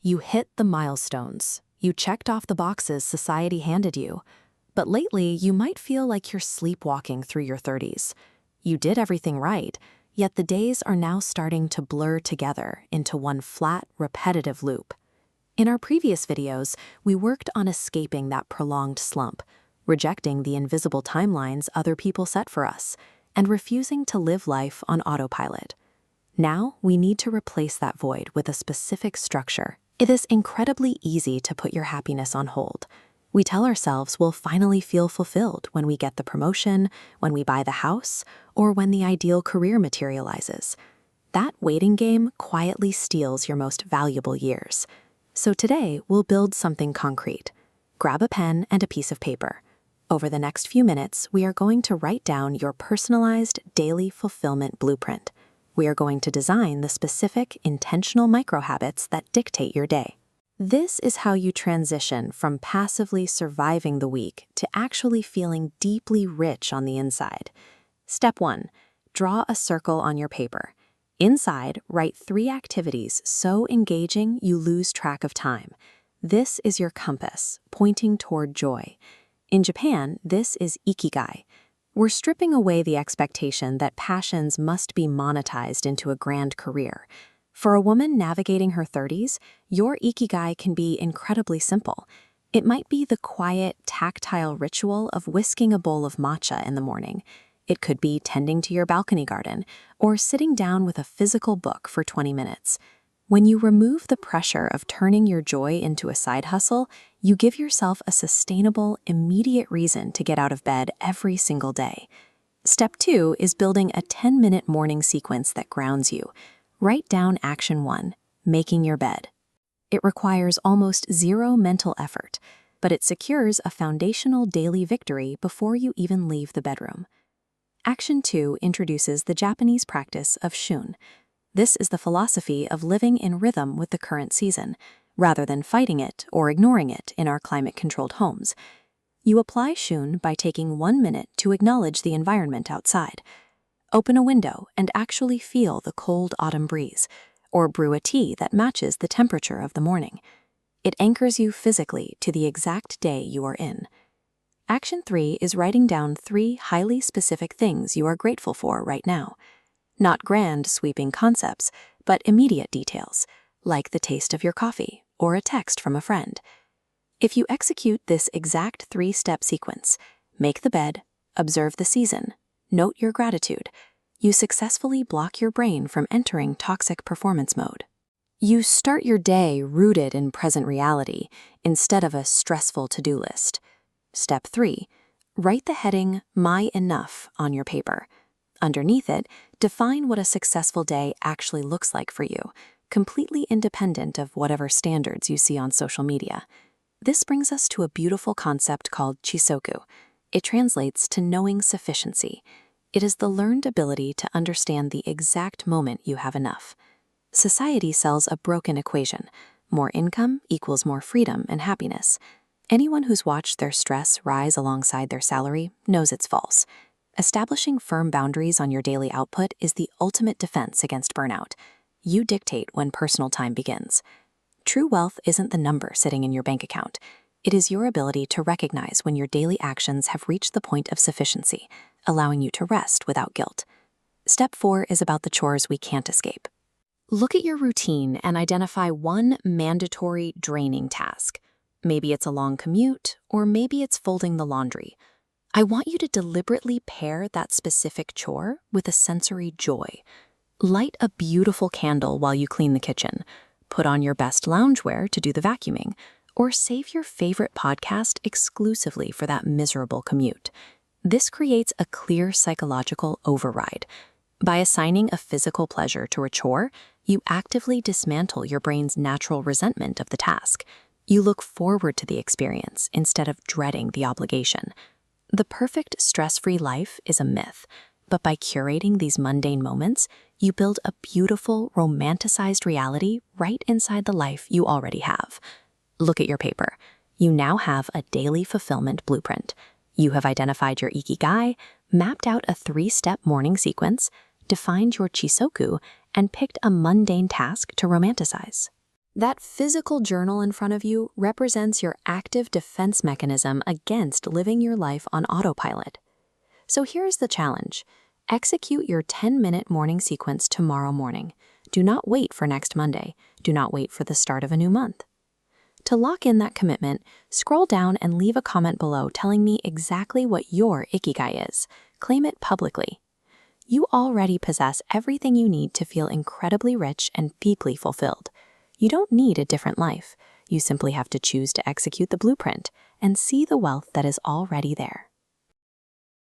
You hit the milestones. You checked off the boxes society handed you. But lately, you might feel like you're sleepwalking through your 30s. You did everything right, yet the days are now starting to blur together into one flat, repetitive loop. In our previous videos, we worked on escaping that prolonged slump, rejecting the invisible timelines other people set for us, and refusing to live life on autopilot. Now, we need to replace that void with a specific structure. It is incredibly easy to put your happiness on hold. We tell ourselves we'll finally feel fulfilled when we get the promotion, when we buy the house, or when the ideal career materializes. That waiting game quietly steals your most valuable years. So today, we'll build something concrete. Grab a pen and a piece of paper. Over the next few minutes, we are going to write down your personalized daily fulfillment blueprint. We are going to design the specific, intentional microhabits that dictate your day. This is how you transition from passively surviving the week to actually feeling deeply rich on the inside. Step 1. Draw a circle on your paper. Inside, write 3 activities so engaging you lose track of time. This is your compass, pointing toward joy. In Japan, this is Ikigai. We're stripping away the expectation that passions must be monetized into a grand career. For a woman navigating her 30s, your Ikigai can be incredibly simple. It might be the quiet, tactile ritual of whisking a bowl of matcha in the morning. It could be tending to your balcony garden or sitting down with a physical book for 20 minutes. When you remove the pressure of turning your joy into a side hustle, you give yourself a sustainable, immediate reason to get out of bed every single day. Step 2 is building a 10-minute morning sequence that grounds you. Write down Action 1, making your bed. It requires almost zero mental effort, but it secures a foundational daily victory before you even leave the bedroom. Action 2 introduces the Japanese practice of shun. This is the philosophy of living in rhythm with the current season, rather than fighting it or ignoring it in our climate-controlled homes. You apply shun by taking 1 minute to acknowledge the environment outside. Open a window and actually feel the cold autumn breeze, or brew a tea that matches the temperature of the morning. It anchors you physically to the exact day you are in. Action 3 is writing down 3 highly specific things you are grateful for right now. Not grand, sweeping concepts, but immediate details, like the taste of your coffee or a text from a friend. If you execute this exact 3-step sequence, make the bed, observe the season, note your gratitude, you successfully block your brain from entering toxic performance mode. You start your day rooted in present reality instead of a stressful to-do list. Step 3. Write the heading My Enough on your paper. Underneath it, define what a successful day actually looks like for you, completely independent of whatever standards you see on social media. This brings us to a beautiful concept called chisoku. It translates to knowing sufficiency. It is the learned ability to understand the exact moment you have enough. Society sells a broken equation. More income equals more freedom and happiness. Anyone who's watched their stress rise alongside their salary knows it's false. Establishing firm boundaries on your daily output is the ultimate defense against burnout. You dictate when personal time begins. True wealth isn't the number sitting in your bank account. It is your ability to recognize when your daily actions have reached the point of sufficiency, allowing you to rest without guilt. Step 4 is about the chores we can't escape. Look at your routine and identify one mandatory, draining task. Maybe it's a long commute, or maybe it's folding the laundry. I want you to deliberately pair that specific chore with a sensory joy. Light a beautiful candle while you clean the kitchen. Put on your best loungewear to do the vacuuming, or save your favorite podcast exclusively for that miserable commute. This creates a clear psychological override. By assigning a physical pleasure to a chore, you actively dismantle your brain's natural resentment of the task. You look forward to the experience instead of dreading the obligation. The perfect stress-free life is a myth, but by curating these mundane moments, you build a beautiful, romanticized reality right inside the life you already have. Look at your paper. You now have a daily fulfillment blueprint. You have identified your Ikigai, mapped out a 3-step morning sequence, defined your chisoku, and picked a mundane task to romanticize. That physical journal in front of you represents your active defense mechanism against living your life on autopilot. So here's the challenge. Execute your 10-minute morning sequence tomorrow morning. Do not wait for next Monday. Do not wait for the start of a new month. To lock in that commitment, scroll down and leave a comment below telling me exactly what your Ikigai is. Claim it publicly. You already possess everything you need to feel incredibly rich and deeply fulfilled. You don't need a different life. You simply have to choose to execute the blueprint and see the wealth that is already there.